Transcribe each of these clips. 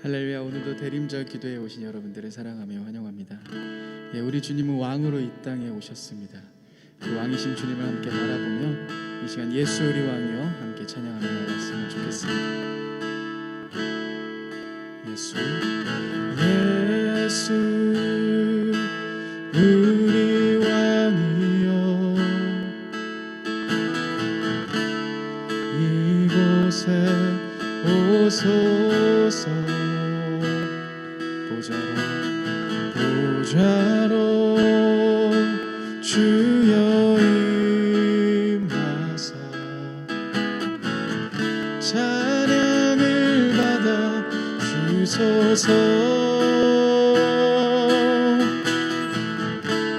할렐루야. 오늘도 대림절 기도에 오신 여러분들을 사랑하며 환영합니다. 우리 주님은 왕으로 이 땅에 오셨습니다. 그 왕이신 주님을 함께 바라보며 이 시간 예수 우리 왕이여 함께 찬양하며 나갔으면 좋겠습니다. 예수 예수 우리 왕이여 이곳에 오소서 보좌로 주여 임하사 찬양을 받아 주소서.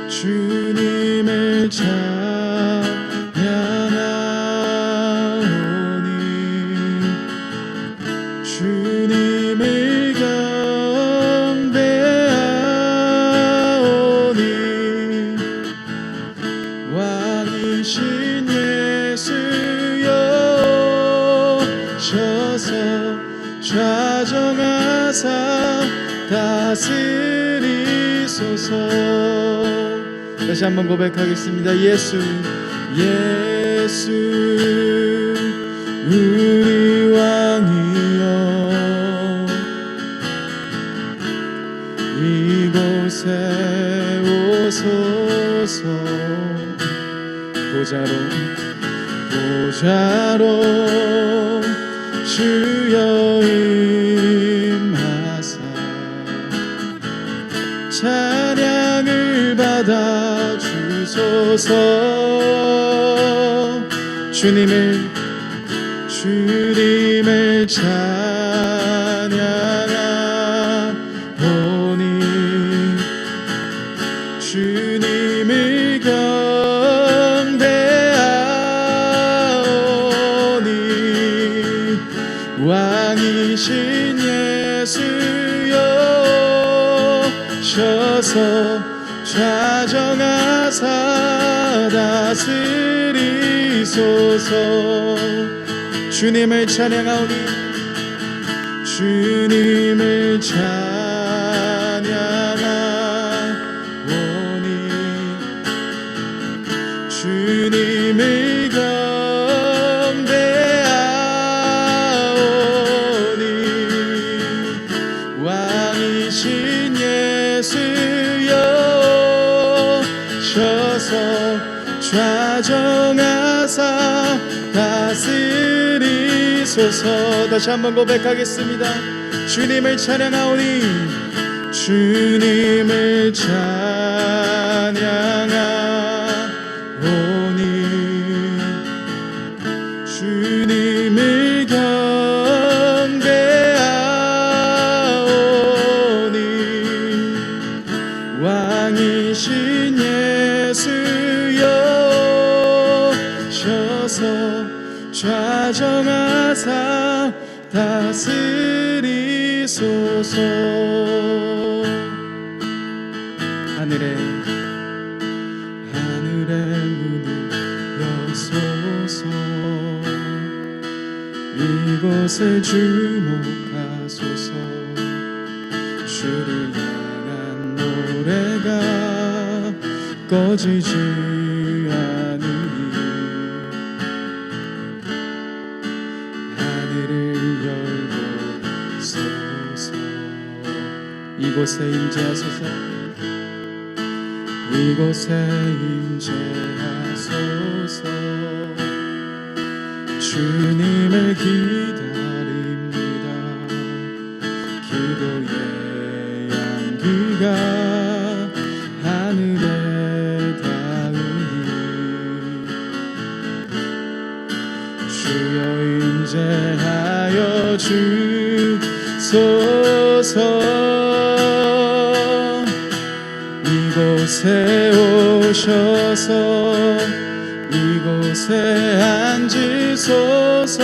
주님을 찬양하오니 주님을 경배하오니 왕이신 예수여 오셔서 좌정하사 다스리소서. 다시 한번 고백하겠습니다. 예수 예수 우리 왕이여 이곳에 오소서. 보좌로 주여 임하사 찬양을 받아 주소서. 주님을 찬양하오니 주님을 경배하오니 왕이신 예수여 오셔서 좌정하사 다스리소서. 주님을 찬양하오니 주님을 찬양하오니 주님을 경배하오니 왕이신 예수여 오셔서 좌정하사 다스리소서. 다시 한번 고백하겠습니다. 주님을 찬양하오니 주님을 찬양하오니 주님을 경배하오니 왕이신 예수여 오셔서 좌정하사 다스리소서. 하늘의 문을 여소서. 이곳에 주목하소서. 주를 향한 노래가 꺼지지 않으니 하늘을 열고 서서 이곳에 임재하소서. 이곳에 임재하소서. 주님을 기다립니다. 기도의 향기가 하늘에 닿으니 주여 임재하여 주소서. 이곳에 오셔서 이곳에 앉으소서.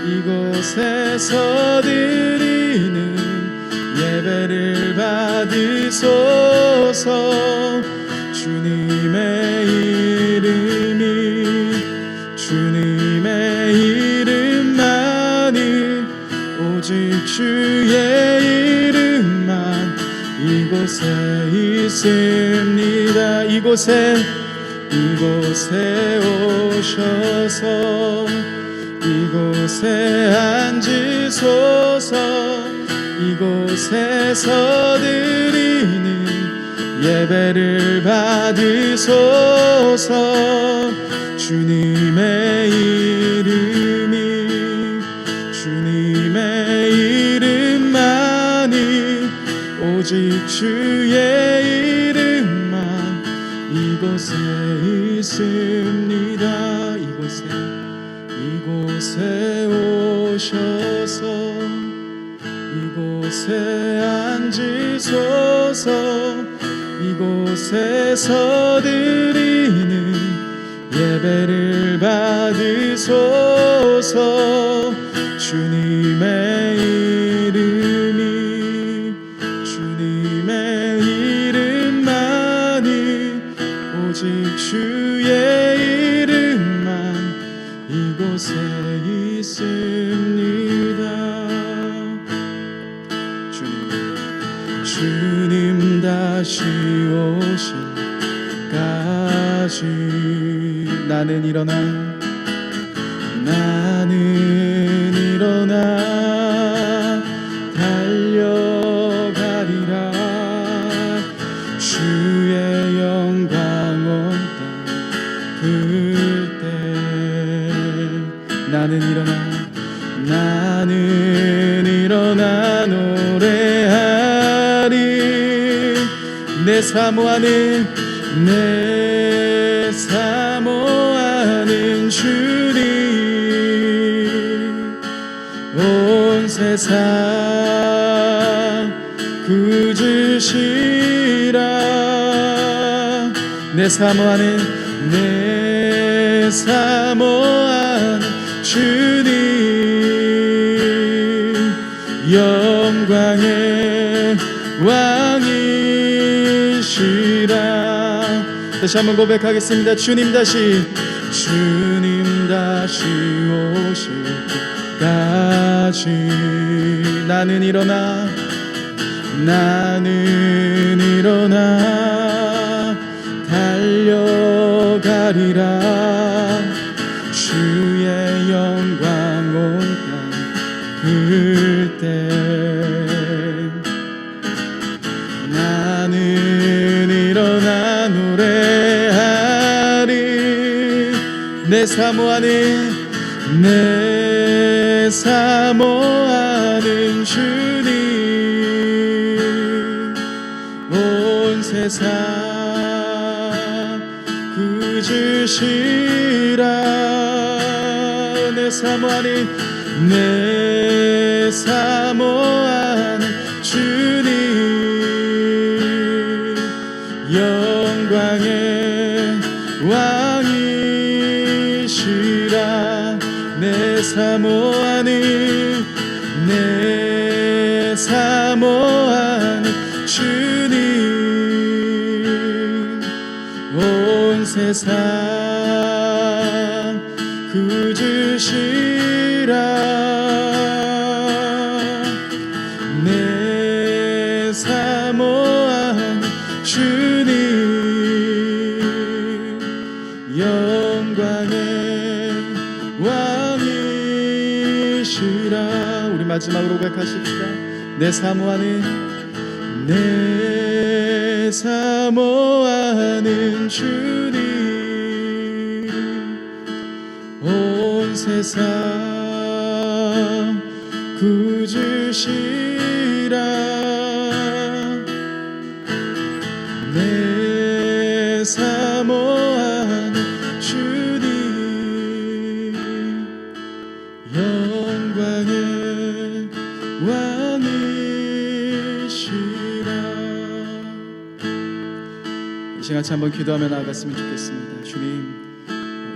이곳에서 드리는 예배를 받으소서. 주님의 이름만이 오직 주의 이름만 이곳에 있습니다. 이곳에 오셔서 이곳에 앉으소서. 이곳에서 드리는 예배를 받으소서. 주님의 이름만이 오직 주의 이름만 이곳에 있습니다. 이곳에 오셔서 이곳에 앉으소서. 이곳에서 드리는 예배를 받으소서. 주님의 이름만이 오직 주의 이름만 이곳에 있습니다. 주님 다시 오실까지 나는 일어나 달려가리라. 주의 영광 온 땅 그때 나는 일어나 노래하리. 내 사모하는 주님 온 세상 구주시라. 내 사모하는 주님 영광의 왕이시라. 다시 한번 고백하겠습니다. 주님 다시 오실 때까지 나는 일어나 달려가리라. 주의 영광 온 땅 그때 나는 일어나 노래하리. 내 사모하는 주님 온 세상 구주시라. 내 사모하는 주님 영광의 왕이시라. 내 사모하는 주님 온 세상 구주시라. 내 사모하는 주님 영광의 왕이시라. 우리 마지막으로 고백하십시다. 내 사모하는 주님 온 세상 구주시라. 내 사모하는 주님 영광의 왕이시라. 이 시간 한번 기도하며 나아갔으면 좋겠습니다. 주님,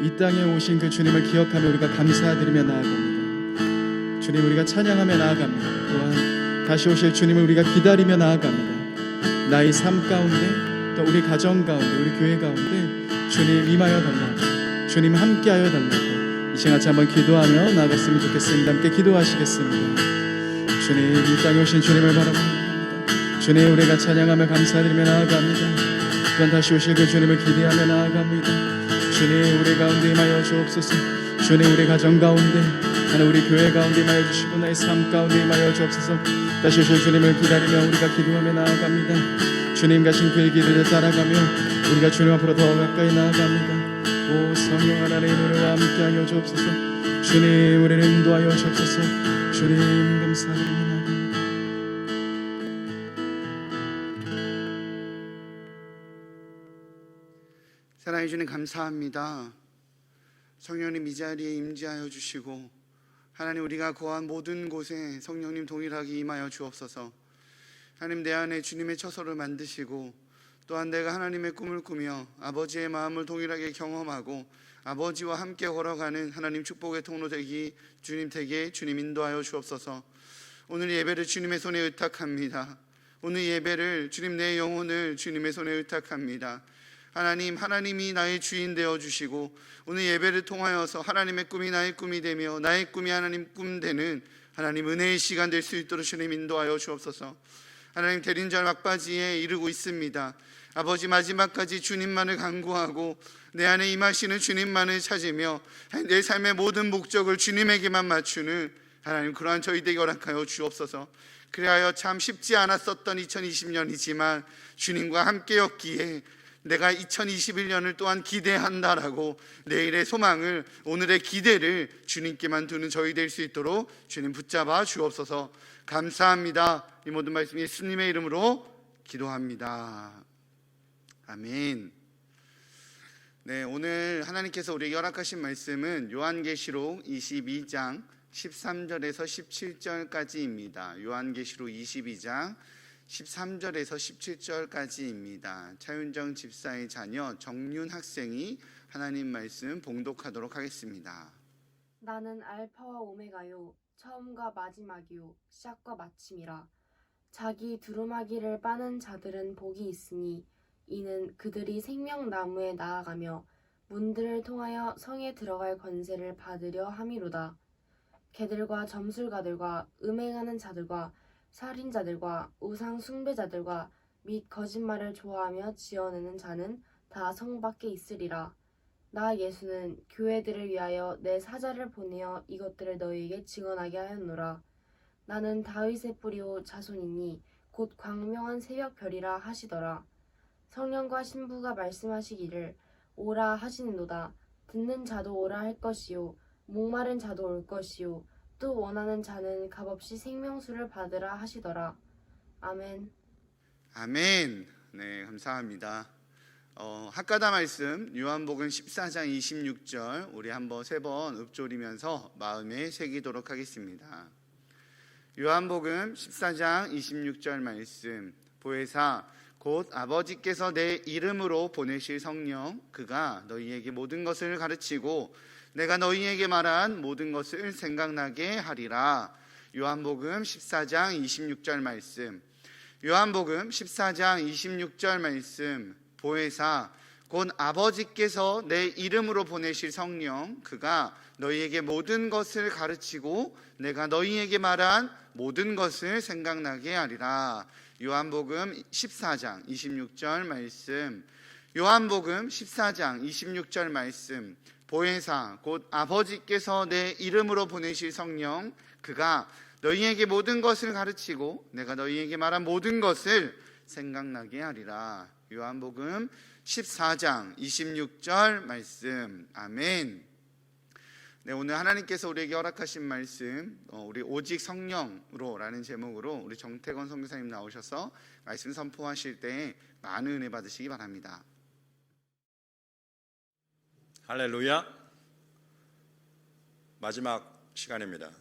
이 땅에 오신 그 주님을 기억하며 우리가 감사드리며 나아갑니다. 주님, 우리가 찬양하며 나아갑니다. 또한 다시 오실 주님을 우리가 기다리며 나아갑니다. 나의 삶 가운데, 또 우리 가정 가운데, 우리 교회 가운데 주님 임하여 달라고, 주님 함께하여 달라고 이 시간 한번 기도하며 나아갔으면 좋겠습니다. 함께 기도하시겠습니다. 주님, 이 땅에 오신 주님을 바라봅니다. 주님, 우리가 찬양하며 감사드리며 나아갑니다. 또한 다시 오실 그 주님을 기대하며 나아갑니다. 주님, 우리 가운데 임하여 주옵소서. 주님, 우리 가정 가운데, 하나님 우리 교회 가운데 임하여 주시고 나의 삶 가운데 임하여 주옵소서. 다시 오실 주님을 기다리며 우리가 기도하며 나아갑니다. 주님 가신 그의 길을 따라가며 우리가 주님 앞으로 더 가까이 나아갑니다. 오 성령 하나님, 우리와 함께하여 주옵소서. 주님, 우리를 인도하여 주옵소서. 주님, 감사드립니다. 사랑해 주님 감사합니다. 성령님 이 자리에 임재하여 주시고 하나님 우리가 거한 모든 곳에 성령님 동일하게 임하여 주옵소서. 하나님 내 안에 주님의 처소를 만드시고 또한 내가 하나님의 꿈을 꾸며 아버지의 마음을 동일하게 경험하고 아버지와 함께 걸어가는 하나님 축복의 통로 되기 주님 댁에 주님 인도하여 주옵소서. 오늘 예배를 주님의 손에 의탁합니다. 오늘 예배를 주님 내 영혼을 주님의 손에 의탁합니다. 하나님, 하나님이 나의 주인 되어주시고 오늘 예배를 통하여서 하나님의 꿈이 나의 꿈이 되며 나의 꿈이 하나님 꿈 되는 하나님 은혜의 시간 될 수 있도록 주님 인도하여 주옵소서. 하나님 대린절 막바지에 이르고 있습니다. 아버지 마지막까지 주님만을 간구하고 내 안에 임하시는 주님만을 찾으며 내 삶의 모든 목적을 주님에게만 맞추는 하나님 그러한 저희에게 허락하여 주옵소서. 그리하여 참 쉽지 않았었던 2020년이지만 주님과 함께였기에 내가 2021년을 또한 기대한다라고 내일의 소망을 오늘의 기대를 주님께만 두는 저희 될 수 있도록 주님 붙잡아 주옵소서. 감사합니다. 이 모든 말씀 예수님의 이름으로 기도합니다. 아멘. 네, 오늘 하나님께서 우리에게 허락하신 말씀은 요한계시록 22장 13절에서 17절까지입니다. 요한계시록 22장 13절에서 17절까지입니다. 차윤정 집사의 자녀 정윤 학생이 하나님 말씀 봉독하도록 하겠습니다. 나는 알파와 오메가요 처음과 마지막이요 시작과 마침이라. 자기 두루마기를 빠는 자들은 복이 있으니 이는 그들이 생명나무에 나아가며 문들을 통하여 성에 들어갈 권세를 받으려 함이로다. 개들과 점술가들과 음행하는 자들과 살인자들과 우상 숭배자들과 및 거짓말을 좋아하며 지어내는 자는 다 성 밖에 있으리라. 나 예수는 교회들을 위하여 내 사자를 보내어 이것들을 너희에게 증언하게 하였노라. 나는 다윗의 뿌리요 자손이니 곧 광명한 새벽별이라 하시더라. 성령과 신부가 말씀하시기를 오라 하시는도다. 듣는 자도 오라 할 것이요 목마른 자도 올 것이요 또 원하는 자는 값없이 생명수를 받으라 하시더라. 아멘. 아멘. 네, 감사합니다. 학가다 말씀 요한복음 14장 26절 우리 한번 세 번 읊조리면서 마음에 새기도록 하겠습니다. 요한복음 14장 26절 말씀 보혜사 곧 아버지께서 내 이름으로 보내실 성령 그가 너희에게 모든 것을 가르치고 내가 너희에게 말한 모든 것을 생각나게 하리라. 요한복음 14장 26절 말씀 요한복음 14장 26절 말씀 보혜사 곧 아버지께서 내 이름으로 보내실 성령 그가 너희에게 모든 것을 가르치고 내가 너희에게 말한 모든 것을 생각나게 하리라. 요한복음 14장 26절 말씀 요한복음 14장 26절 말씀 보혜사 곧 아버지께서 내 이름으로 보내실 성령 그가 너희에게 모든 것을 가르치고 내가 너희에게 말한 모든 것을 생각나게 하리라. 요한복음 14장 26절 말씀. 아멘. 네, 오늘 하나님께서 우리에게 허락하신 말씀 우리 오직 성령으로 라는 제목으로 우리 정태건 선교사님 나오셔서 말씀 선포하실 때 많은 은혜 받으시기 바랍니다. 할렐루야. 마지막 시간입니다.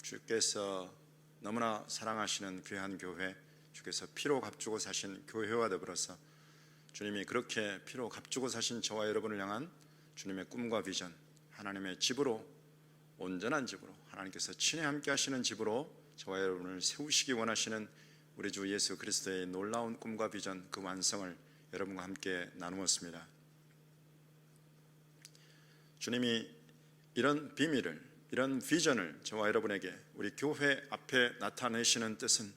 주께서 너무나 사랑하시는 귀한 교회, 주께서 피로 값주고 사신 교회와 더불어서 주님이 그렇게 피로 값주고 사신 저와 여러분을 향한 주님의 꿈과 비전, 하나님의 집으로, 온전한 집으로, 하나님께서 친히 함께 하시는 집으로 저와 여러분을 세우시기 원하시는 우리 주 예수 그리스도의 놀라운 꿈과 비전, 그 완성을 여러분과 함께 나누었습니다. 주님이 이런 비밀을, 이런 비전을 저와 여러분에게 우리 교회 앞에 나타내시는 뜻은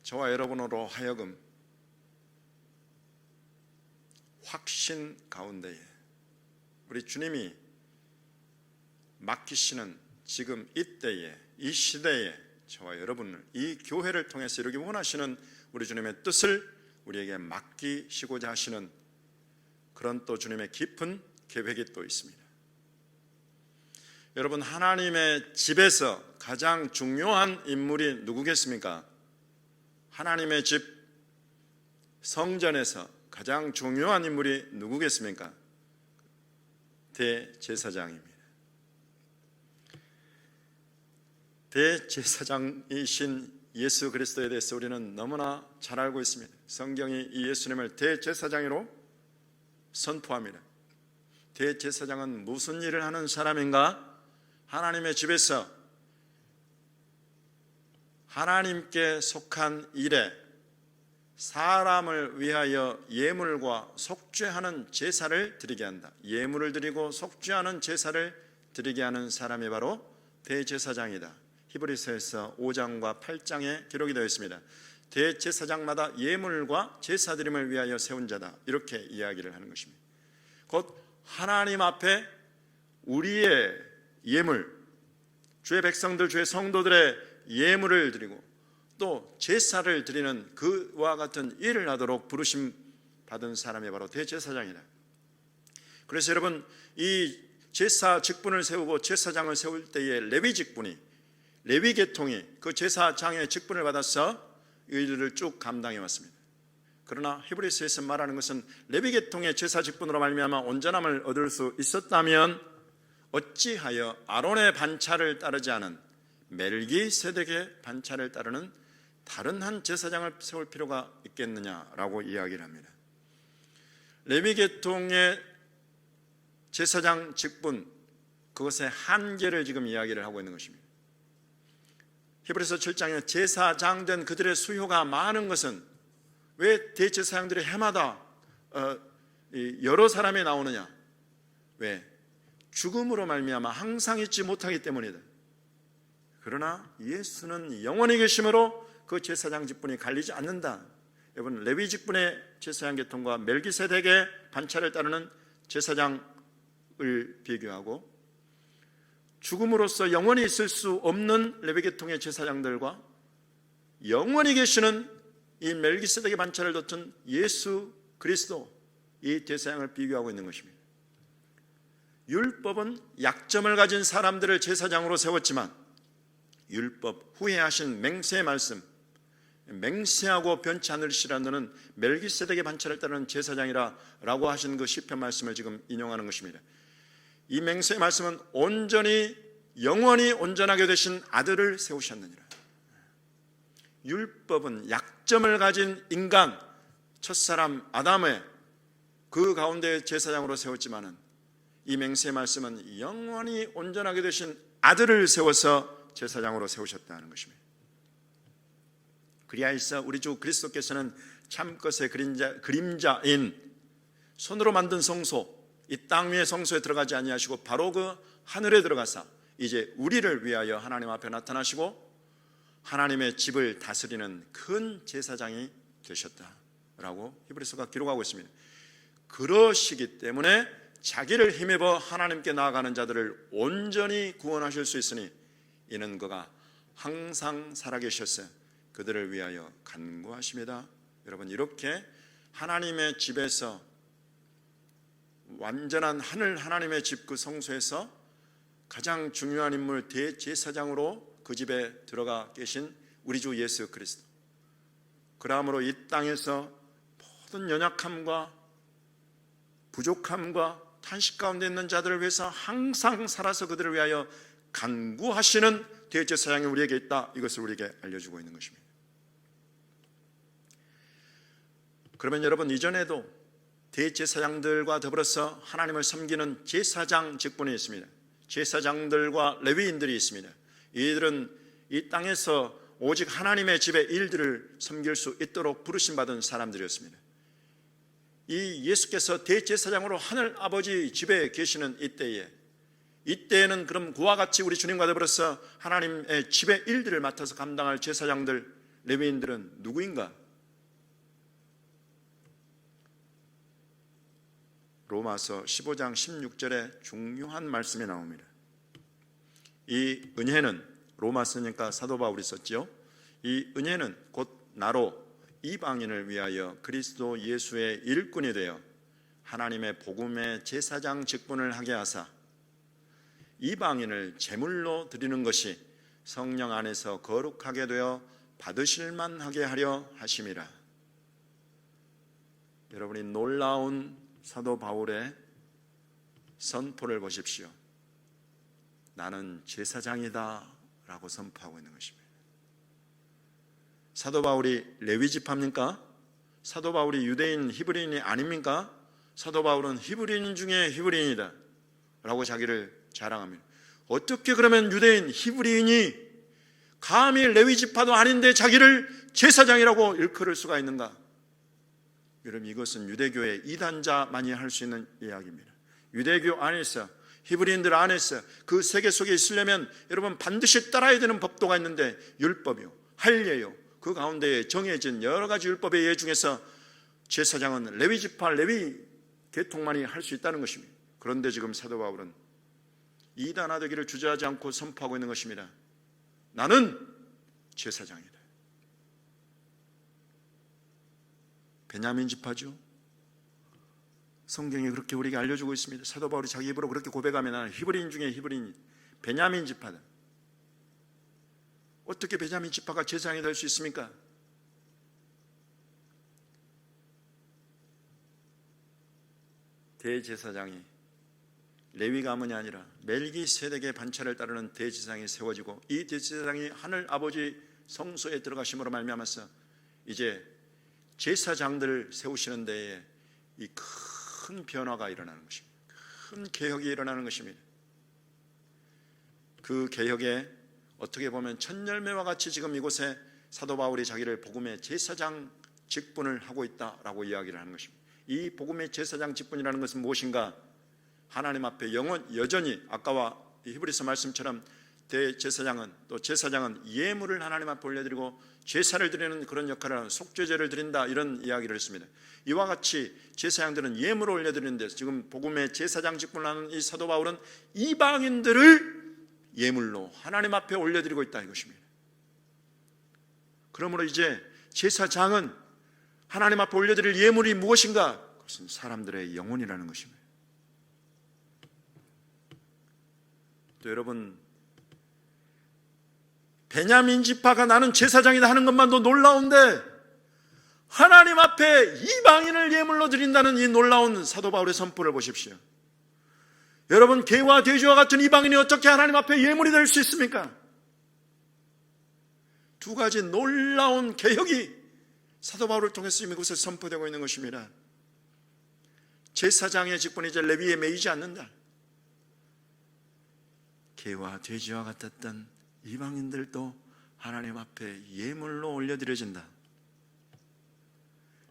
저와 여러분으로 하여금 확신 가운데에 우리 주님이 맡기시는 지금 이때에 이 시대에 저와 여러분을 이 교회를 통해서 이루기 원하시는 우리 주님의 뜻을 우리에게 맡기시고자 하시는 그런 또 주님의 깊은 계획이 또 있습니다. 여러분, 하나님의 집에서 가장 중요한 인물이 누구겠습니까? 하나님의 집 성전에서 가장 중요한 인물이 누구겠습니까? 대제사장입니다. 대제사장이신 예수 그리스도에 대해서 우리는 너무나 잘 알고 있습니다. 성경이 이 예수님을 대제사장으로 선포합니다. 대제사장은 무슨 일을 하는 사람인가? 하나님의 집에서 하나님께 속한 일에 사람을 위하여 예물과 속죄하는 제사를 드리게 한다. 예물을 드리고 속죄하는 제사를 드리게 하는 사람이 바로 대제사장이다. 히브리서에서 5장과 8장에 기록이 되어 있습니다. 대제사장마다 예물과 제사드림을 위하여 세운 자다, 이렇게 이야기를 하는 것입니다. 곧 하나님 앞에 우리의 예물, 주의 백성들, 주의 성도들의 예물을 드리고 또 제사를 드리는 그와 같은 일을 하도록 부르심 받은 사람이 바로 대제사장이다. 그래서 여러분, 이 제사 직분을 세우고 제사장을 세울 때에 레위 직분이, 레위 계통이 그 제사장의 직분을 받아서 이 일을 쭉 감당해 왔습니다. 그러나 히브리서에서 말하는 것은 레위 계통의 제사 직분으로 말미암아 온전함을 얻을 수 있었다면 어찌하여 아론의 반차를 따르지 않은 멜기세덱의 반차를 따르는 다른 한 제사장을 세울 필요가 있겠느냐라고 이야기를 합니다. 레위 계통의 제사장 직분, 그것의 한계를 지금 이야기를 하고 있는 것입니다. 히브리서 7장에 제사장된 그들의 수요가 많은 것은 왜 대제사장들이 해마다 여러 사람이 나오느냐? 왜? 죽음으로 말미암아 항상 있지 못하기 때문이다. 그러나 예수는 영원히 계심으로 그 제사장 직분이 갈리지 않는다. 여러분, 레위 직분의 제사장 계통과 멜기세덱의 반차를 따르는 제사장을 비교하고 죽음으로써 영원히 있을 수 없는 레위 계통의 제사장들과 영원히 계시는 이 멜기세덱의 반차를 뒀던 예수 그리스도, 이 제사장을 비교하고 있는 것입니다. 율법은 약점을 가진 사람들을 제사장으로 세웠지만 율법 후에 하신 맹세의 말씀, 맹세하고 변치 않으시라 너는 멜기세덱의 반차를 따르는 제사장이라 라고 하신 그 시편 말씀을 지금 인용하는 것입니다. 이 맹세의 말씀은 온전히 영원히 온전하게 되신 아들을 세우셨느니라. 율법은 약점을 가진 인간, 첫사람 아담의 그 가운데 제사장으로 세웠지만은 이 맹세의 말씀은 영원히 온전하게 되신 아들을 세워서 제사장으로 세우셨다는 것입니다. 그리하여서 우리 주 그리스도께서는 참것의 그림자인 손으로 만든 성소, 이 땅 위의 성소에 들어가지 아니하시고 바로 그 하늘에 들어가사 이제 우리를 위하여 하나님 앞에 나타나시고 하나님의 집을 다스리는 큰 제사장이 되셨다라고 히브리서가 기록하고 있습니다. 그러시기 때문에 자기를 힘입어 하나님께 나아가는 자들을 온전히 구원하실 수 있으니 이는 그가 항상 살아계셨어요. 그들을 위하여 간구하십니다. 여러분, 이렇게 하나님의 집에서, 완전한 하늘 하나님의 집 그 성소에서 가장 중요한 인물 대제사장으로 그 집에 들어가 계신 우리 주 예수 그리스도, 그러므로 이 땅에서 모든 연약함과 부족함과 탄식 가운데 있는 자들을 위해서 항상 살아서 그들을 위하여 간구하시는 대제사장이 우리에게 있다, 이것을 우리에게 알려주고 있는 것입니다. 그러면 여러분, 이전에도 대제사장들과 더불어서 하나님을 섬기는 제사장 직분이 있습니다. 제사장들과 레위인들이 있습니다. 이들은 이 땅에서 오직 하나님의 집의 일들을 섬길 수 있도록 부르심받은 사람들이었습니다. 이 예수께서 대제사장으로 하늘 아버지 집에 계시는 이때에는 그럼 그와 같이 우리 주님과 더불어서 하나님의 집의 일들을 맡아서 감당할 제사장들, 레위인들은 누구인가? 로마서 15장 16절에 중요한 말씀이 나옵니다. 이 은혜는, 로마서니까 사도 바울이 썼죠. 이 은혜는 곧 나로 이방인을 위하여 그리스도 예수의 일꾼이 되어 하나님의 복음의 제사장 직분을 하게 하사 이방인을 제물로 드리는 것이 성령 안에서 거룩하게 되어 받으실 만하게 하려 하심이라. 여러분이 놀라운 사도 바울의 선포를 보십시오. 나는 제사장이다 라고 선포하고 있는 것입니다. 사도 바울이 레위 지파입니까? 사도 바울이 유대인 히브리인이 아닙니까? 사도 바울은 히브리인 중에 히브리인이다 라고 자기를 자랑합니다. 어떻게 그러면 유대인 히브리인이 감히 레위 지파도 아닌데 자기를 제사장이라고 일컬을 수가 있는가? 여러분, 이것은 유대교의 이단자만이 할 수 있는 이야기입니다. 유대교 안에서, 히브리인들 안에서 그 세계 속에 있으려면 여러분 반드시 따라야 되는 법도가 있는데, 율법이요, 할례요, 그 가운데에 정해진 여러 가지 율법의 예 중에서 제사장은 레위 지파, 레위 계통만이 할 수 있다는 것입니다. 그런데 지금 사도 바울은 이단화되기를 주저하지 않고 선포하고 있는 것입니다. 나는 제사장이다. 베냐민 지파죠. 성경이 그렇게 우리에게 알려주고 있습니다. 사도 바울이 자기 입으로 그렇게 고백하면 나는 히브리인 중에 히브리인, 베냐민 지파다. 어떻게 베냐민 지파가 제사장이 될 수 있습니까? 대제사장이 레위 가문이 아니라 멜기세덱의 반차를 따르는 대제사장이 세워지고, 이 대제사장이 하늘 아버지 성소에 들어가심으로 말미암아서 이제 제사장들을 세우시는 데에 이 큰 변화가 일어나는 것입니다. 큰 개혁이 일어나는 것입니다. 그 개혁에 어떻게 보면 첫 열매와 같이 지금 이곳에 사도 바울이 자기를 복음의 제사장 직분을 하고 있다라고 이야기를 하는 것입니다. 이 복음의 제사장 직분이라는 것은 무엇인가? 하나님 앞에 여전히 아까와 히브리서 말씀처럼 대제사장은, 또 제사장은 예물을 하나님 앞에 올려드리고 제사를 드리는 그런 역할을 하는, 속죄제를 드린다, 이런 이야기를 했습니다. 이와 같이 제사장들은 예물을 올려드리는데, 지금 복음의 제사장 직분을 하는 이 사도 바울은 이방인들을 예물로 하나님 앞에 올려드리고 있다, 이것입니다. 그러므로 이제 제사장은 하나님 앞에 올려드릴 예물이 무엇인가? 그것은 사람들의 영혼이라는 것입니다. 또 여러분, 베냐민 지파가 나는 제사장이다 하는 것만도 놀라운데, 하나님 앞에 이방인을 예물로 드린다는 이 놀라운 사도 바울의 선포를 보십시오. 여러분, 개와 돼지와 같은 이방인이 어떻게 하나님 앞에 예물이 될 수 있습니까? 두 가지 놀라운 개혁이 사도 바울을 통해서 이곳에 선포되고 있는 것입니다. 제사장의 직분이 이제 레위에 매이지 않는다. 개와 돼지와 같았던 이방인들도 하나님 앞에 예물로 올려드려진다.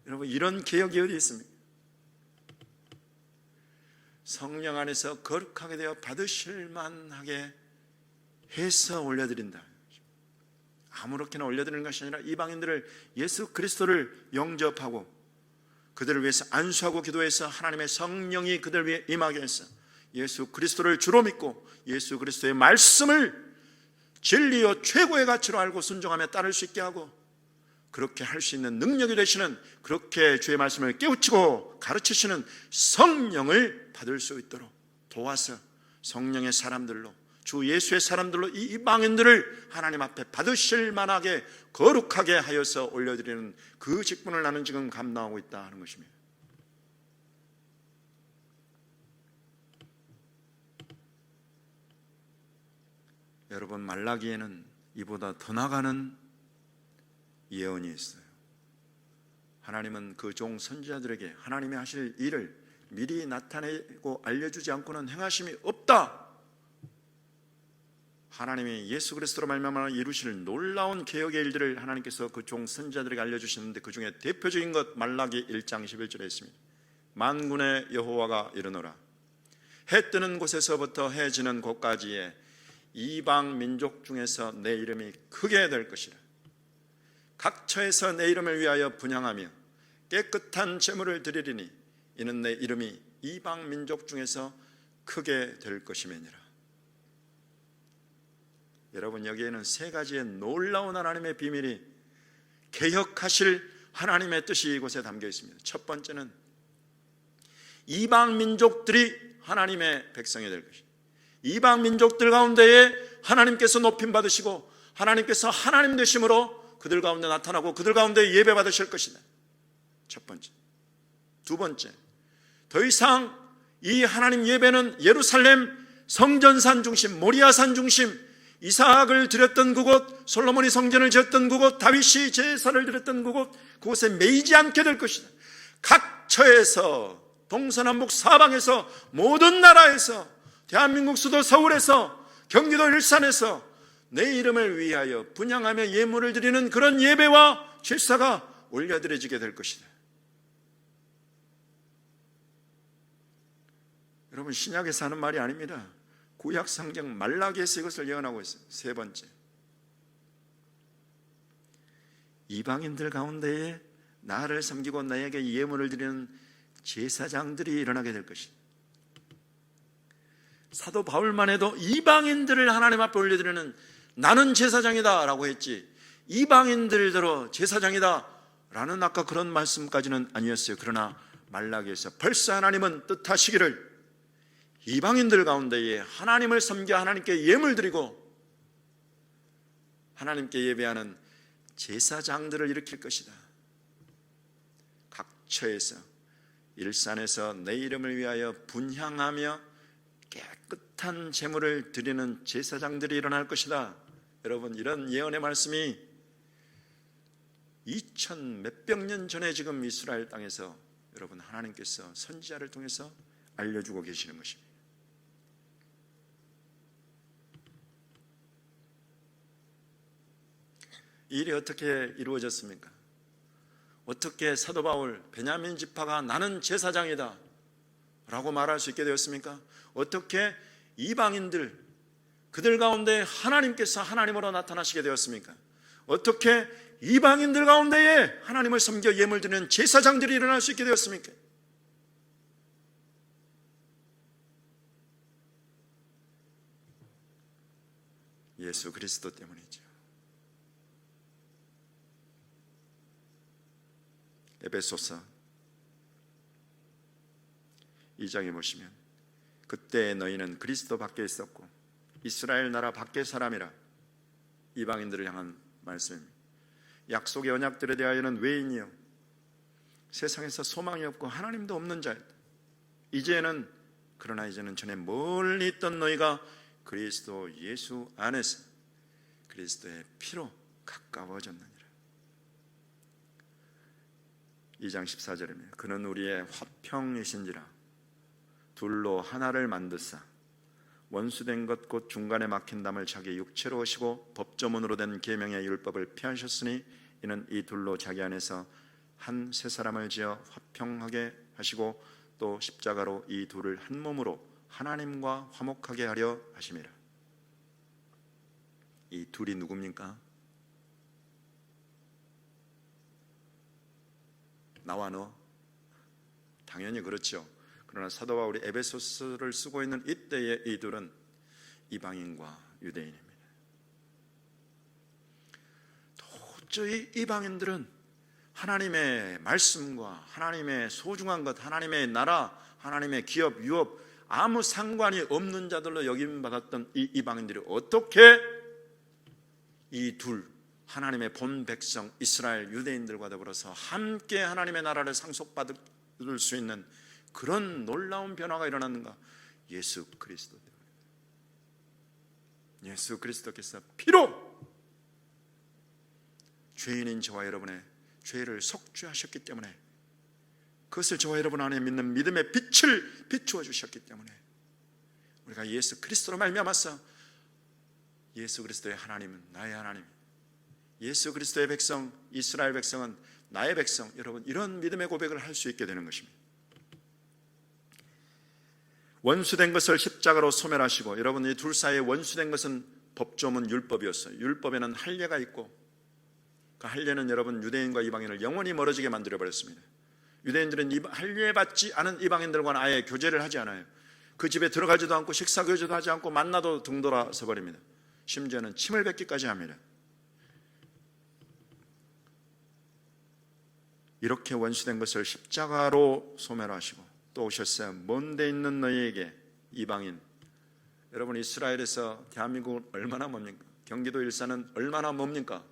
여러분, 이런 개혁이 어디 있습니까? 성령 안에서 거룩하게 되어 받으실 만하게 해서 올려드린다. 아무렇게나 올려드리는 것이 아니라 이방인들을, 예수 그리스도를 영접하고 그들을 위해서 안수하고 기도해서 하나님의 성령이 그들 위해 임하게 해서 예수 그리스도를 주로 믿고 예수 그리스도의 말씀을 진리요 최고의 가치로 알고 순종하며 따를 수 있게 하고, 그렇게 할 수 있는 능력이 되시는, 그렇게 주의 말씀을 깨우치고 가르치시는 성령을 받을 수 있도록 도와서 성령의 사람들로, 주 예수의 사람들로 이 이방인들을 하나님 앞에 받으실 만하게 거룩하게 하여서 올려드리는 그 직분을 나는 지금 감당하고 있다 하는 것입니다. 여러분, 말라기에는 이보다 더 나가는 예언이 있어요. 하나님은 그 종 선지자들에게 하나님이 하실 일을 미리 나타내고 알려주지 않고는 행하심이 없다. 하나님이 예수 그리스도로 말미암아 이루실 놀라운 개혁의 일들을 하나님께서 그 종 선지자들에게 알려주시는데, 그 중에 대표적인 것 말라기 1장 11절에 있습니다. 만군의 여호와가 이르노라. 해 뜨는 곳에서부터 해 지는 곳까지의 이방 민족 중에서 내 이름이 크게 될 것이라. 각 처에서 내 이름을 위하여 분향하며 깨끗한 제물을 드리리니 이는 내 이름이 이방 민족 중에서 크게 될 것임이니라. 여러분, 여기에는 세 가지의 놀라운 하나님의 비밀이, 개혁하실 하나님의 뜻이 이곳에 담겨 있습니다. 첫 번째는 이방 민족들이 하나님의 백성이 될 것이다. 이방 민족들 가운데에 하나님께서 높임 받으시고 하나님께서 하나님 되심으로 그들 가운데 나타나고 그들 가운데 예배 받으실 것이다. 첫 번째. 두 번째, 더 이상 이 하나님 예배는 예루살렘 성전산 중심, 모리아산 중심, 이삭을 드렸던 그곳, 솔로몬이 성전을 지었던 그곳, 다윗이 제사를 드렸던 그곳에 매이지 않게 될 것이다. 각 처에서, 동서남북 사방에서, 모든 나라에서, 대한민국 수도 서울에서, 경기도 일산에서 내 이름을 위하여 분향하며 예물을 드리는 그런 예배와 제사가 올려드려지게 될 것이다. 여러분, 신약에서 하는 말이 아닙니다. 구약 성경 말라기에서 이것을 예언하고 있어요. 세 번째, 이방인들 가운데에 나를 섬기고 나에게 예물을 드리는 제사장들이 일어나게 될 것이다. 사도 바울만 해도 이방인들을 하나님 앞에 올려드리는, 나는 제사장이다 라고 했지, 이방인들대로 제사장이다 라는 아까 그런 말씀까지는 아니었어요. 그러나 말라기에서 벌써 하나님은 뜻하시기를 이방인들 가운데에 하나님을 섬겨 하나님께 예물 드리고 하나님께 예배하는 제사장들을 일으킬 것이다. 각 처에서, 일산에서 내 이름을 위하여 분향하며 깨끗한 제물을 드리는 제사장들이 일어날 것이다. 여러분, 이런 예언의 말씀이 2000 몇백 년 전에 지금 이스라엘 땅에서 여러분 하나님께서 선지자를 통해서 알려주고 계시는 것입니다. 이 일이 어떻게 이루어졌습니까? 어떻게 사도 바울, 베냐민 지파가 나는 제사장이다 라고 말할 수 있게 되었습니까? 어떻게 이방인들, 그들 가운데 하나님께서 하나님으로 나타나시게 되었습니까? 어떻게 이방인들 가운데에 하나님을 섬겨 예물 드리는 제사장들이 일어날 수 있게 되었습니까? 예수 그리스도 때문이죠. 에베소서 2장에 보시면, 그때 너희는 그리스도 밖에 있었고 이스라엘 나라 밖의 사람이라, 이방인들을 향한 말씀입니다. 약속의 언약들에 대하여는 외인이요 세상에서 소망이 없고 하나님도 없는 자였다. 그러나 이제는 전에 멀리 있던 너희가 그리스도 예수 안에서 그리스도의 피로 가까워졌느니라. 2장 14절입니다. 그는 우리의 화평이신지라 둘로 하나를 만드사 원수된 것 곧 중간에 막힌 담을 자기 육체로 오시고 법조문으로 된 계명의 율법을 피하셨으니 이는 이 둘로 자기 안에서 한 새 사람을 지어 화평하게 하시고 또 십자가로 이 둘을 한 몸으로 하나님과 화목하게 하려 하심이라. 이 둘이 누굽니까? 나와 너? 당연히 그렇죠. 그러나 사도 바울이 에베소서를 쓰고 있는 이때의 이 둘은 이방인과 유대인입니다. 도저히 이방인들은 하나님의 말씀과 하나님의 소중한 것, 하나님의 나라, 하나님의 기업, 유업 아무 상관이 없는 자들로 여김받았던 이 이방인들이 어떻게 이 둘, 하나님의 본 백성 이스라엘 유대인들과 더불어서 함께 하나님의 나라를 상속받을 수 있는 그런 놀라운 변화가 일어났는가? 예수 그리스도 때문에. 예수 그리스도께서 피로 죄인인 저와 여러분의 죄를 속죄하셨기 때문에, 그것을 저와 여러분 안에 믿는 믿음의 빛을 비추어 주셨기 때문에 우리가 예수 그리스도로 말미암아서 예수 그리스도의 하나님은 나의 하나님, 예수 그리스도의 백성 이스라엘 백성은 나의 백성, 여러분 이런 믿음의 고백을 할 수 있게 되는 것입니다. 원수된 것을 십자가로 소멸하시고, 여러분 이 둘 사이에 원수된 것은 법조문 율법이었어요. 율법에는 할례가 있고, 그 할례는 여러분 유대인과 이방인을 영원히 멀어지게 만들어 버렸습니다. 유대인들은 할례 받지 않은 이방인들과는 아예 교제를 하지 않아요. 그 집에 들어가지도 않고 식사 교제도 하지 않고 만나도 등돌아서 버립니다. 심지어는 침을 뱉기까지 합니다. 이렇게 원수된 것을 십자가로 소멸하시고 또 오셨어요. 먼데 있는 너희에게, 이방인, 여러분 이스라엘에서 대한민국은 얼마나 멉니까? 경기도 일산은 얼마나 멉니까?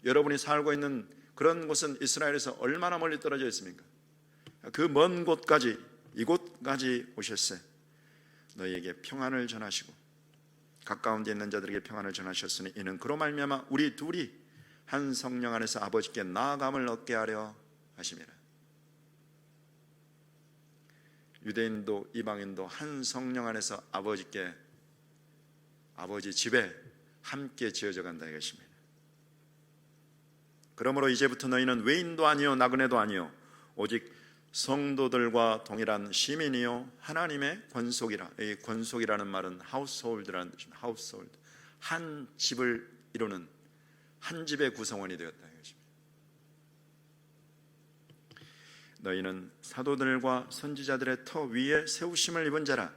여러분이 살고 있는 그런 곳은 이스라엘에서 얼마나 멀리 떨어져 있습니까? 그 먼 곳까지, 이곳까지 오셨어요. 너희에게 평안을 전하시고 가까운 데 있는 자들에게 평안을 전하셨으니 이는 그로 말미암아 우리 둘이 한 성령 안에서 아버지께 나아감을 얻게 하려 하심이라. 유대인도 이방인도 한 성령 안에서 아버지께, 아버지 집에 함께 지어져 간다 이것입니다. 그러므로 이제부터 너희는 외인도 아니요 나그네도 아니요 오직 성도들과 동일한 시민이요 하나님의 권속이라. 이 권속이라는 말은 하우스홀드라는 뜻입니다. 하우스홀드, 한 집을 이루는, 한 집의 구성원이 되었다 이것입니다. 너희는 사도들과 선지자들의 터 위에 세우심을 입은 자라.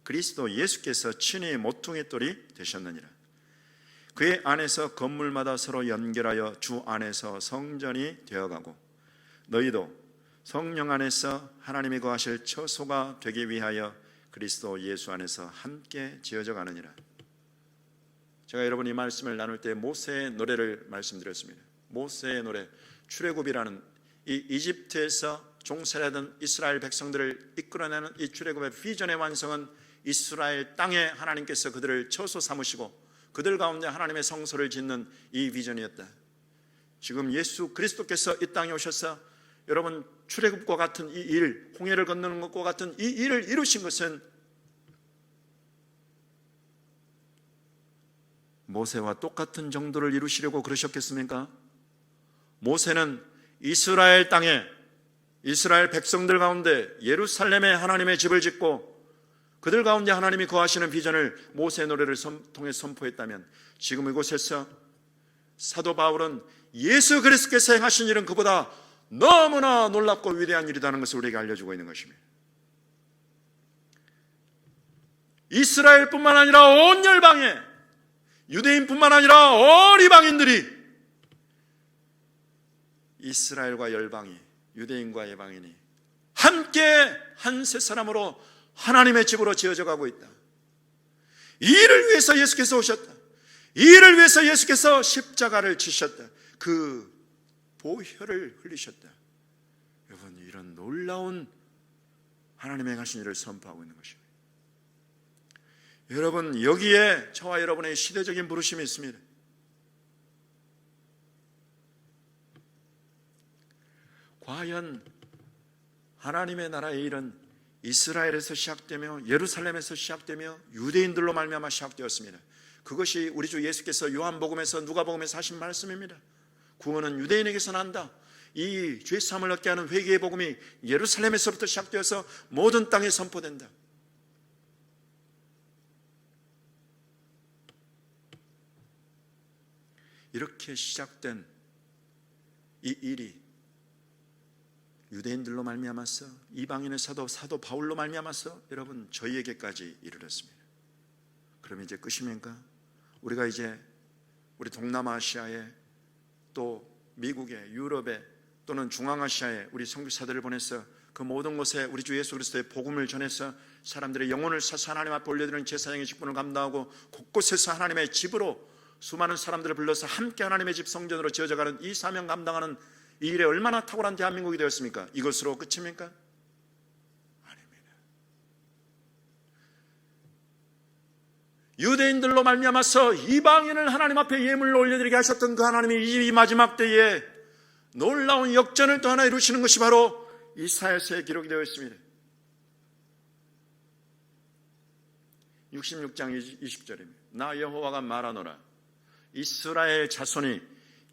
그리스도 예수께서 친히 모퉁이 돌이 되셨느니라. 그의 안에서 건물마다 서로 연결하여 주 안에서 성전이 되어가고 너희도 성령 안에서 하나님이 거하실 처소가 되기 위하여 그리스도 예수 안에서 함께 지어져 가느니라. 제가 여러분 이 말씀을 나눌 때 모세의 노래를 말씀드렸습니다. 모세의 노래, 출애굽이라는 이 이집트에서 종살이하던 이스라엘 백성들을 이끌어내는 이 출애굽의 비전의 완성은 이스라엘 땅에 하나님께서 그들을 처소 삼으시고 그들 가운데 하나님의 성소를 짓는 이 비전이었다. 지금 예수 그리스도께서 이 땅에 오셔서 여러분 출애굽과 같은 이 일, 홍해를 건너는 것과 같은 이 일을 이루신 것은 모세와 똑같은 정도를 이루시려고 그러셨겠습니까? 모세는 이스라엘 땅에, 이스라엘 백성들 가운데 예루살렘에 하나님의 집을 짓고 그들 가운데 하나님이 거하시는 비전을 모세의 노래를 통해 선포했다면 지금 이곳에서 사도 바울은 예수 그리스도께서 행하신 일은 그보다 너무나 놀랍고 위대한 일이라는 것을 우리에게 알려주고 있는 것입니다. 이스라엘뿐만 아니라 온 열방에, 유대인뿐만 아니라 온 이방인들이, 이스라엘과 열방이, 유대인과 이방인이 함께 한 세 사람으로 하나님의 집으로 지어져 가고 있다. 이 일을 위해서 예수께서 오셨다. 이 일을 위해서 예수께서 십자가를 지셨다. 그 보혈을 흘리셨다. 여러분, 이런 놀라운 하나님의 행하신 일을 선포하고 있는 것입니다. 여러분, 여기에 저와 여러분의 시대적인 부르심이 있습니다. 과연 하나님의 나라의 일은 이스라엘에서 시작되며 예루살렘에서 시작되며 유대인들로 말미암아 시작되었습니다. 그것이 우리 주 예수께서 요한복음에서 누가복음에서 하신 말씀입니다. 구원은 유대인에게서 난다. 이 죄사함을 얻게 하는 회개의 복음이 예루살렘에서부터 시작되어서 모든 땅에 선포된다. 이렇게 시작된 이 일이 유대인들로 말미암아서 이방인의 사도 바울로 말미암아서 여러분 저희에게까지 이르렀습니다. 그럼 이제 끝입니까? 우리가 이제 우리 동남아시아에 또 미국에 유럽에 또는 중앙아시아에 우리 선교사들을 보내서 그 모든 곳에 우리 주 예수 그리스도의 복음을 전해서 사람들의 영혼을 사서 하나님 앞에 올려드리는 제사장의 직분을 감당하고 곳곳에서 하나님의 집으로 수많은 사람들을 불러서 함께 하나님의 집 성전으로 지어져가는 이 사명 감당하는 이 일에 얼마나 탁월한 대한민국이 되었습니까? 이것으로 끝입니까? 아닙니다. 유대인들로 말미암아서 이방인을 하나님 앞에 예물로 올려드리게 하셨던 그 하나님이 이 마지막 때에 놀라운 역전을 또 하나 이루시는 것이 바로 이사야서에 기록이 되어 있습니다. 66장 20절입니다. 나 여호와가 말하노라. 이스라엘 자손이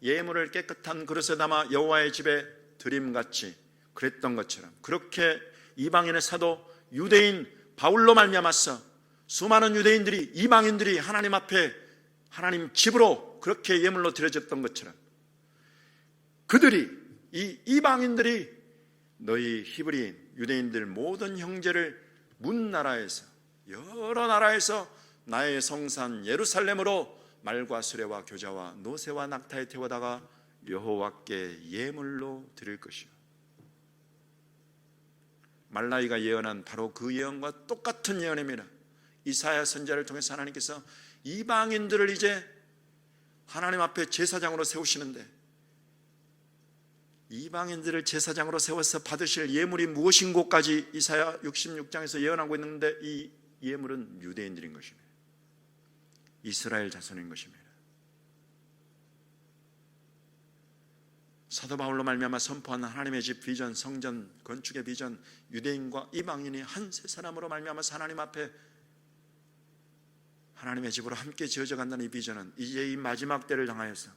예물을 깨끗한 그릇에 담아 여호와의 집에 드림같이 그랬던 것처럼 그렇게 이방인의 사도, 유대인 바울로 말미암아서 수많은 유대인들이, 이방인들이 하나님 앞에 하나님 집으로 그렇게 예물로 드려졌던 것처럼 그들이, 이 이방인들이 너희 히브리인, 유대인들 모든 형제를 문 나라에서, 여러 나라에서 나의 성산 예루살렘으로 말과 수레와 교자와 노새와 낙타에 태워다가 여호와께 예물로 드릴 것이요. 말라기가 예언한 바로 그 예언과 똑같은 예언입니다. 이사야 선지자를 통해서 하나님께서 이방인들을 이제 하나님 앞에 제사장으로 세우시는데, 이방인들을 제사장으로 세워서 받으실 예물이 무엇인고까지 이사야 66장에서 예언하고 있는데, 이 예물은 유대인들인 것입니다. 이스라엘 자손인 것입니다. 사도 바울로 말미암아 선포한 하나님의 집 비전, 성전 건축의 비전, 유대인과 이방인이 한 세 사람으로 말미암아서 하나님 앞에 하나님의 집으로 함께 지어져 간다는 이 비전은 이제 이 마지막 때를 향하여서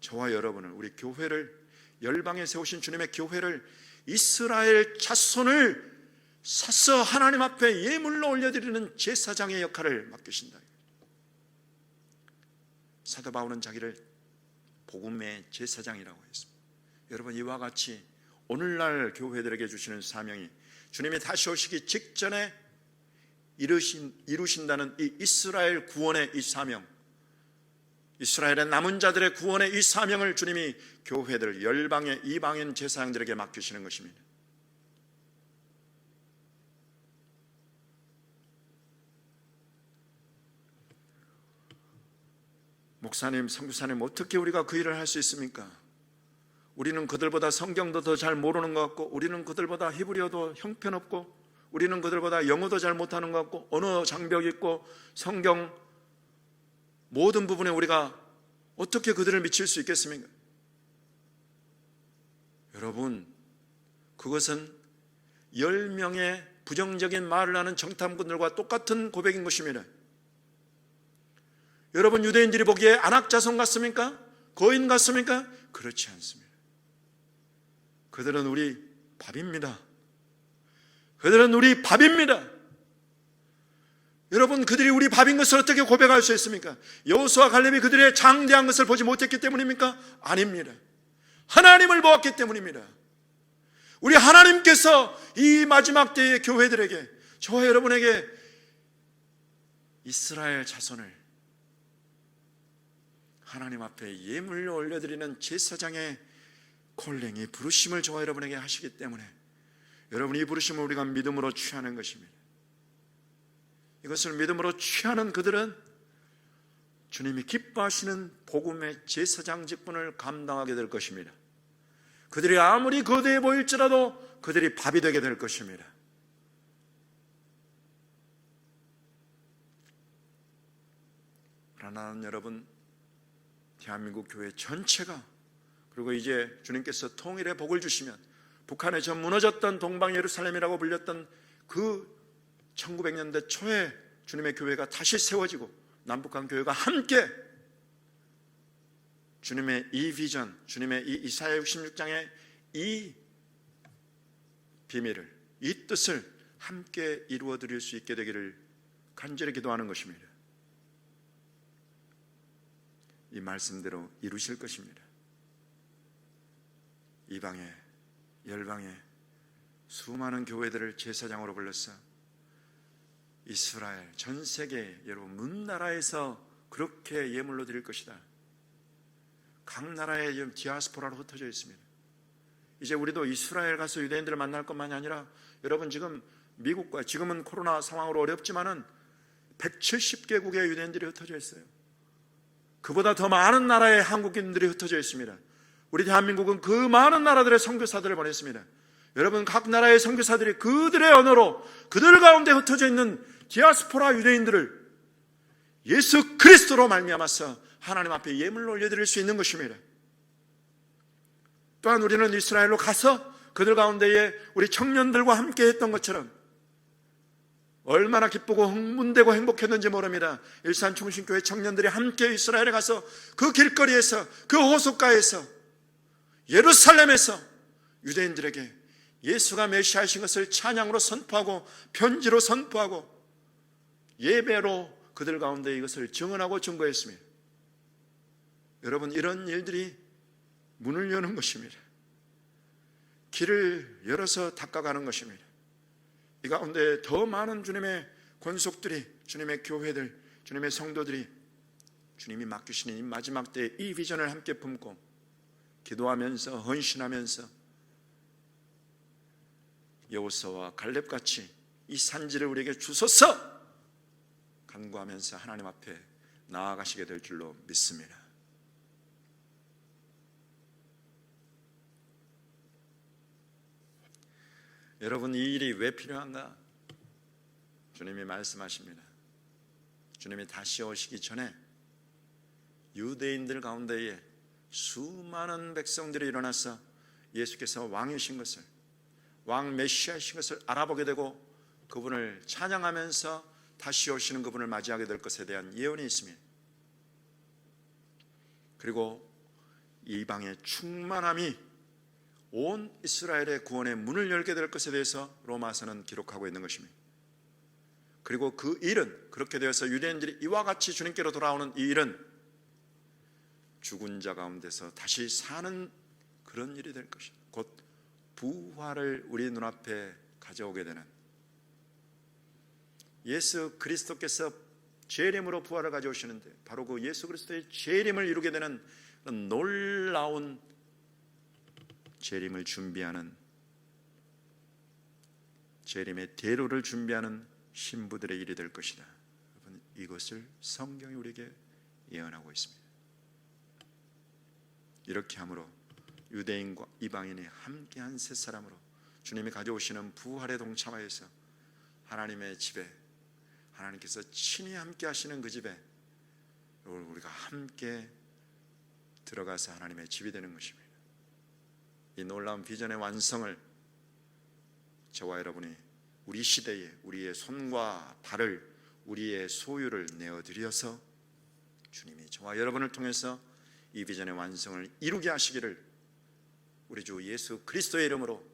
저와 여러분을, 우리 교회를, 열방에 세우신 주님의 교회를, 이스라엘 자손을 사서 하나님 앞에 예물로 올려드리는 제사장의 역할을 맡기신다. 사도 바울은 자기를 복음의 제사장이라고 했습니다. 여러분, 이와 같이 오늘날 교회들에게 주시는 사명이 주님이 다시 오시기 직전에 이루신다는 이 이스라엘 구원의 이 사명, 이스라엘의 남은 자들의 구원의 이 사명을 주님이 교회들, 열방의 이방인 제사장들에게 맡기시는 것입니다. 목사님, 선교사님, 어떻게 우리가 그 일을 할 수 있습니까? 우리는 그들보다 성경도 더 잘 모르는 것 같고, 우리는 그들보다 히브리어도 형편없고, 우리는 그들보다 영어도 잘 못하는 것 같고, 언어 장벽이 있고, 성경 모든 부분에 우리가 어떻게 그들을 미칠 수 있겠습니까? 여러분, 그것은 10명의 부정적인 말을 하는 정탐꾼들과 똑같은 고백인 것입니다. 여러분, 유대인들이 보기에 안악자손 같습니까? 거인 같습니까? 그렇지 않습니다. 그들은 우리 밥입니다. 그들은 우리 밥입니다. 여러분, 그들이 우리 밥인 것을 어떻게 고백할 수 있습니까? 여호수아 갈렙이 그들의 장대한 것을 보지 못했기 때문입니까? 아닙니다. 하나님을 보았기 때문입니다. 우리 하나님께서 이 마지막 때의 교회들에게, 저와 여러분에게 이스라엘 자손을 하나님 앞에 예물로 올려드리는 제사장의 콜링이, 부르심을 저와 여러분에게 하시기 때문에 여러분, 이 부르심을 우리가 믿음으로 취하는 것입니다. 이것을 믿음으로 취하는 그들은 주님이 기뻐하시는 복음의 제사장 직분을 감당하게 될 것입니다. 그들이 아무리 거대해 보일지라도 그들이 밥이 되게 될 것입니다. 그러나 여러분, 대한민국 교회 전체가, 그리고 이제 주님께서 통일의 복을 주시면 북한에 저 무너졌던 동방 예루살렘이라고 불렸던 그 1900년대 초에 주님의 교회가 다시 세워지고 남북한 교회가 함께 주님의 이 비전, 주님의 이 이사야 66장의 이 비밀을, 이 뜻을 함께 이루어 드릴 수 있게 되기를 간절히 기도하는 것입니다. 이 말씀대로 이루실 것입니다. 이방에, 열방에 수많은 교회들을 제사장으로 불러서 이스라엘, 전 세계 여러분 문나라에서 그렇게 예물로 드릴 것이다. 각 나라에 지금 디아스포라로 흩어져 있습니다. 이제 우리도 이스라엘 가서 유대인들을 만날 것만이 아니라, 여러분 지금 미국과, 지금은 코로나 상황으로 어렵지만은 170개국의 유대인들이 흩어져 있어요. 그보다 더 많은 나라의 한국인들이 흩어져 있습니다. 우리 대한민국은 그 많은 나라들의 선교사들을 보냈습니다. 여러분, 각 나라의 선교사들이 그들의 언어로 그들 가운데 흩어져 있는 디아스포라 유대인들을 예수 그리스도로 말미암아서 하나님 앞에 예물로 올려드릴 수 있는 것입니다. 또한 우리는 이스라엘로 가서 그들 가운데에 우리 청년들과 함께 했던 것처럼 얼마나 기쁘고 흥분되고 행복했는지 모릅니다. 일산중심교회 청년들이 함께 이스라엘에 가서 그 길거리에서, 그 호숫가에서, 예루살렘에서 유대인들에게 예수가 메시아이신 것을 찬양으로 선포하고 편지로 선포하고 예배로 그들 가운데 이것을 증언하고 증거했습니다. 여러분, 이런 일들이 문을 여는 것입니다. 길을 열어서 닦아가는 것입니다. 이 가운데 더 많은 주님의 권속들이, 주님의 교회들, 주님의 성도들이 주님이 맡기시는 이 마지막 때에 이 비전을 함께 품고 기도하면서 헌신하면서 여호수아와 갈렙같이 이 산지를 우리에게 주소서 간구하면서 하나님 앞에 나아가시게 될 줄로 믿습니다. 여러분, 이 일이 왜 필요한가? 주님이 말씀하십니다. 주님이 다시 오시기 전에 유대인들 가운데에 수많은 백성들이 일어나서 예수께서 왕이신 것을, 왕 메시아이신 것을 알아보게 되고 그분을 찬양하면서 다시 오시는 그분을 맞이하게 될 것에 대한 예언이 있습니다. 그리고 이방의 충만함이 온 이스라엘의 구원의 문을 열게 될 것에 대해서 로마서는 기록하고 있는 것입니다. 그리고 그 일은, 그렇게 되어서 유대인들이 이와 같이 주님께로 돌아오는 이 일은 죽은 자 가운데서 다시 사는 그런 일이 될 것입니다. 곧 부활을 우리 눈앞에 가져오게 되는, 예수 그리스도께서 재림으로 부활을 가져오시는데 바로 그 예수 그리스도의 재림을 이루게 되는 놀라운 재림을 준비하는, 재림의 대로를 준비하는 신부들의 일이 될 것이다. 여러분, 이것을 성경이 우리에게 예언하고 있습니다. 이렇게 함으로 유대인과 이방인이 함께한 세 사람으로 주님이 가져오시는 부활에 동참하여서 하나님의 집에, 하나님께서 친히 함께 하시는 그 집에 우리가 함께 들어가서 하나님의 집이 되는 것입니다. 이 놀라운 비전의 완성을 저와 여러분이 우리 시대에 우리의 손과 발을, 우리의 소유를 내어드려서 주님이 저와 여러분을 통해서 이 비전의 완성을 이루게 하시기를 우리 주 예수 그리스도의 이름으로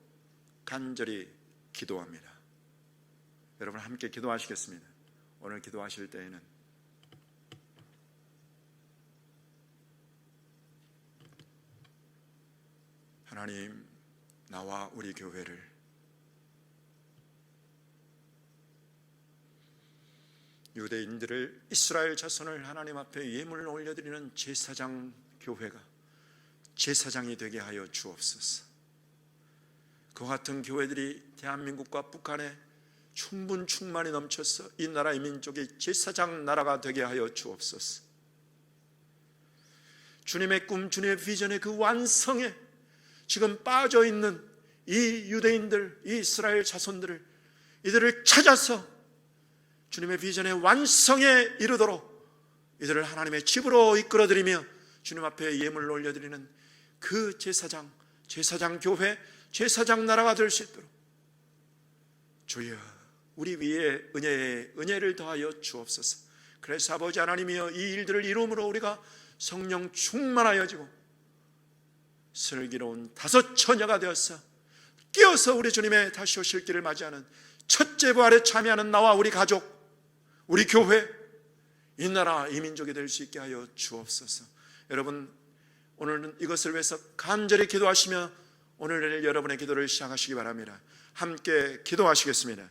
간절히 기도합니다. 여러분, 함께 기도하시겠습니다. 오늘 기도하실 때에는 하나님, 나와 우리 교회를 유대인들을, 이스라엘 자손을 하나님 앞에 예물을 올려드리는 제사장 교회가 제사장이 되게 하여 주옵소서. 그와 같은 교회들이 대한민국과 북한에 충만히 넘쳐서 이 나라의 민족의 제사장 나라가 되게 하여 주옵소서. 주님의 꿈, 주님의 비전의 그 완성에 지금 빠져있는 이 유대인들, 이 이스라엘 자손들을, 이들을 찾아서 주님의 비전의 완성에 이르도록 이들을 하나님의 집으로 이끌어드리며 주님 앞에 예물을 올려드리는 그 제사장 교회, 제사장 나라가 될 수 있도록 주여, 우리 위에 은혜를 더하여 주옵소서. 그래서 아버지 하나님이여, 이 일들을 이루므로 우리가 성령 충만하여지고 슬기로운 다섯 처녀가 되어서 끼어서 우리 주님의 다시 오실 길을 맞이하는 첫째 부활에 참여하는 나와 우리 가족, 우리 교회, 이 나라, 이 민족이 될 수 있게 하여 주옵소서. 여러분, 오늘은 이것을 위해서 간절히 기도하시며 오늘 여러분의 기도를 시작하시기 바랍니다. 함께 기도하시겠습니다.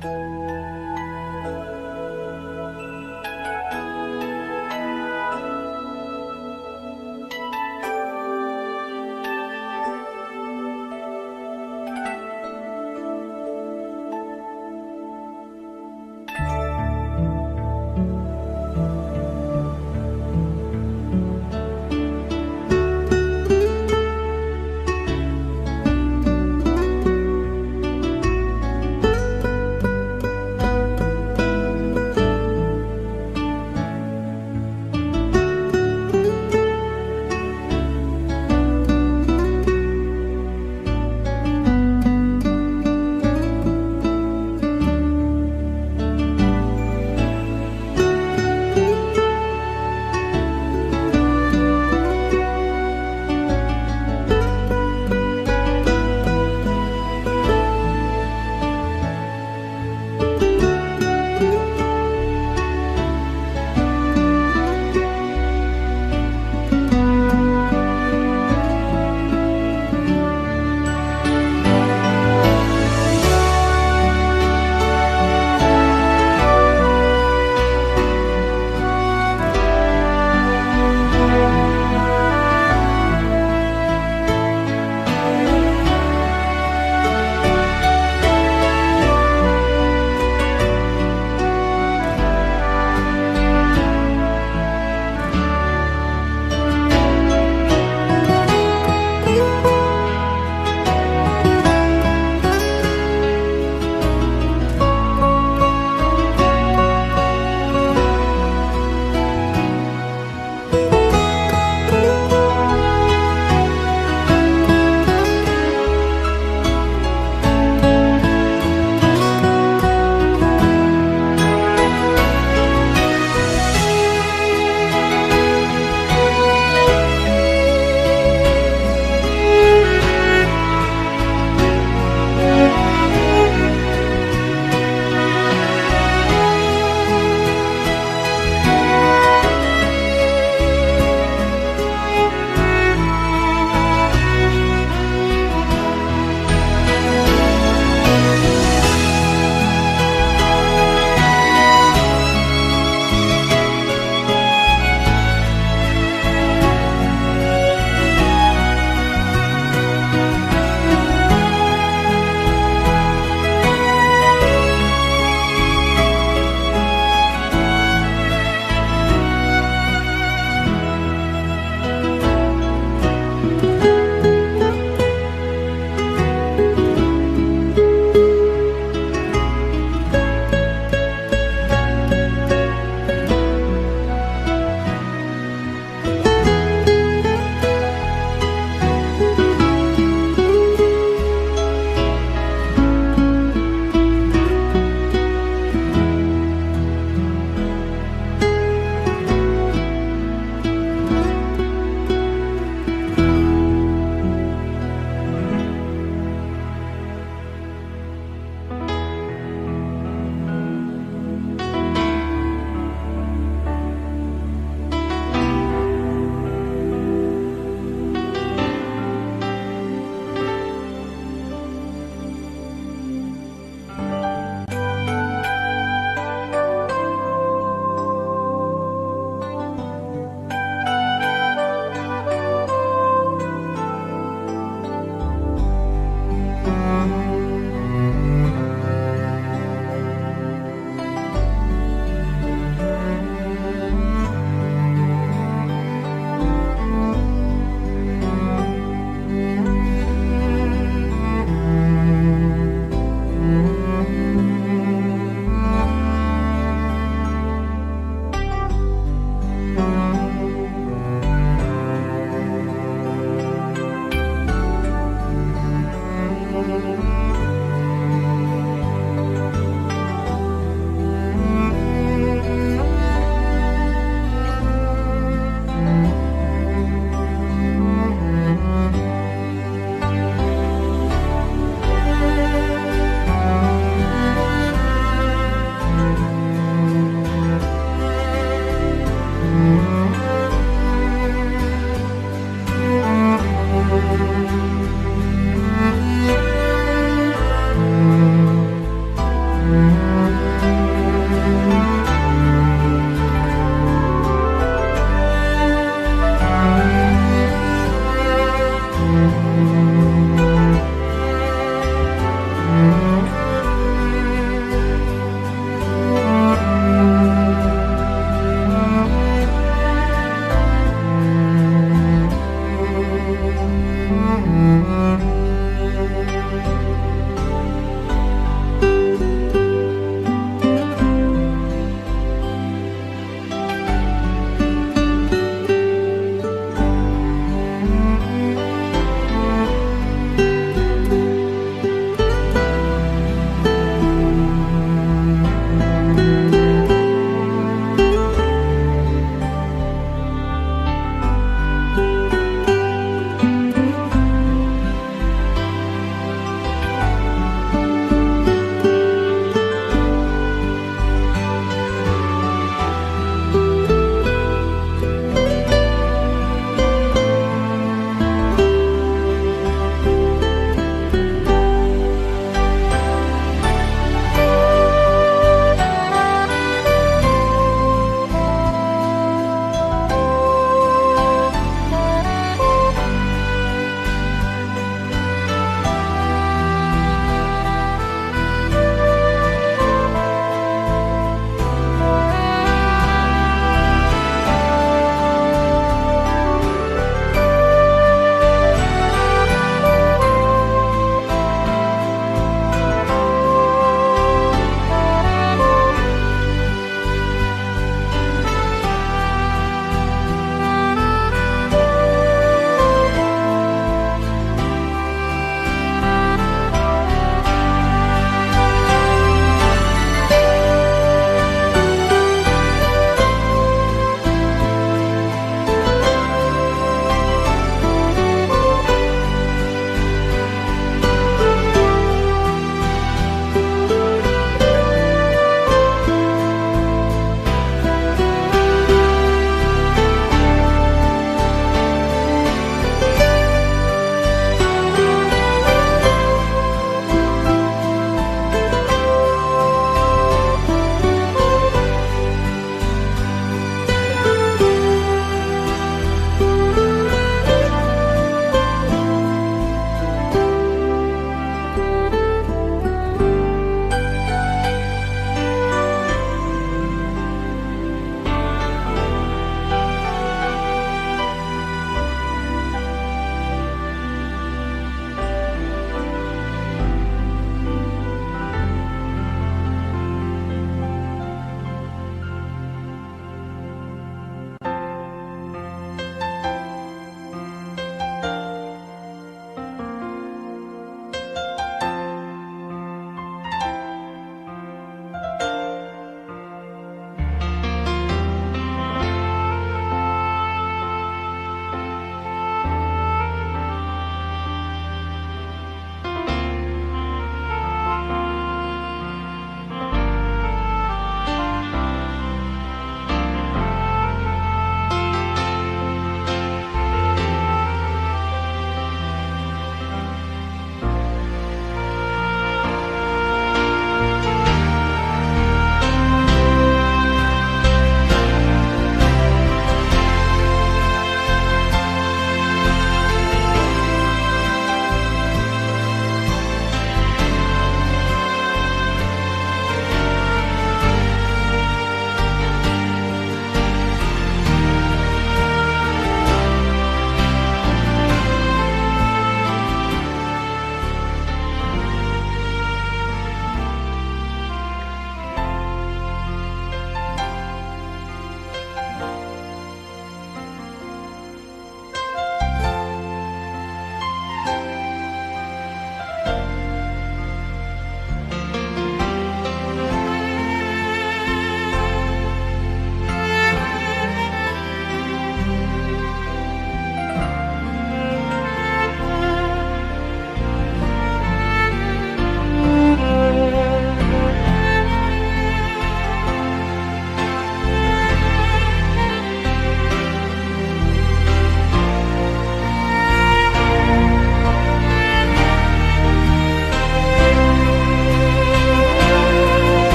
아멘.